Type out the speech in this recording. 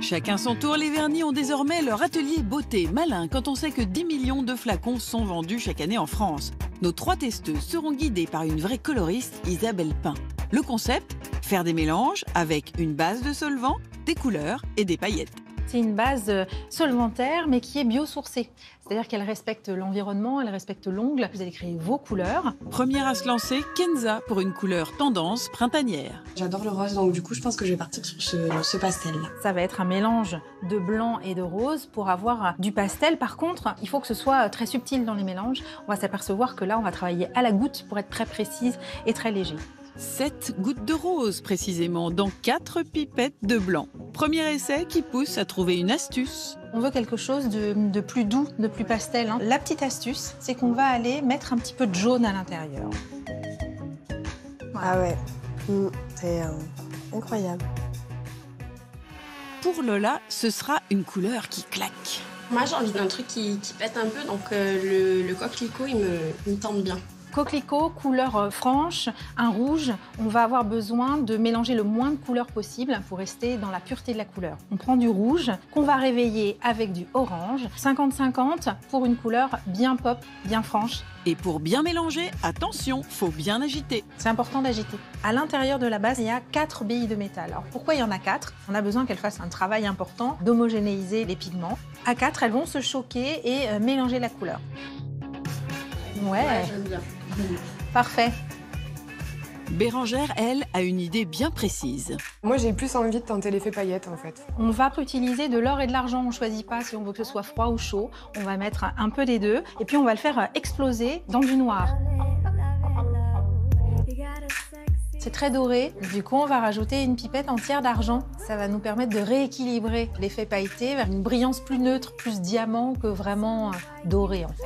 Chacun son tour, les vernis ont désormais leur atelier beauté. Malin quand on sait que 10 millions de flacons sont vendus chaque année en France. Nos 3 testeuses seront guidées par une vraie coloriste, Isabelle Pin. Le concept, faire des mélanges avec une base de solvant, des couleurs et des paillettes. C'est une base solvantaire, mais qui est biosourcée. C'est-à-dire qu'elle respecte l'environnement, elle respecte l'ongle. Vous allez créer vos couleurs. Première à se lancer, Kenza pour une couleur tendance printanière. J'adore le rose, donc du coup, je pense que je vais partir sur ce pastel-là. Ça va être un mélange de blanc et de rose pour avoir du pastel. Par contre, il faut que ce soit très subtil dans les mélanges. On va s'apercevoir que là, on va travailler à la goutte pour être très précise et très léger. 7 gouttes de rose précisément dans 4 pipettes de blanc. Premier essai qui pousse à trouver une astuce. On veut quelque chose de plus doux, de plus pastel. La petite astuce, c'est qu'on va aller mettre un petit peu de jaune à l'intérieur. Voilà. Ah ouais, c'est incroyable. Pour Lola, ce sera une couleur qui claque. Moi, j'ai envie d'un truc qui pète un peu, donc le coquelicot, il me tente bien. Coquelicot, couleur franche, un rouge. On va avoir besoin de mélanger le moins de couleurs possible pour rester dans la pureté de la couleur. On prend du rouge qu'on va réveiller avec du orange. 50-50 pour une couleur bien pop, bien franche. Et pour bien mélanger, attention, faut bien agiter. C'est important d'agiter. À l'intérieur de la base, il y a 4 billes de métal. Alors pourquoi il y en a 4? On a besoin qu'elles fassent un travail important d'homogénéiser les pigments. À 4, elles vont se choquer et mélanger la couleur. Ouais, j'aime bien. Parfait. Bérangère, elle, a une idée bien précise. Moi, j'ai plus envie de tenter l'effet paillettes, en fait. On va utiliser de l'or et de l'argent. On ne choisit pas si on veut que ce soit froid ou chaud. On va mettre un peu des deux. Et puis, on va le faire exploser dans du noir. C'est très doré. Du coup, on va rajouter une pipette entière d'argent. Ça va nous permettre de rééquilibrer l'effet pailleté vers une brillance plus neutre, plus diamant que vraiment doré, en fait.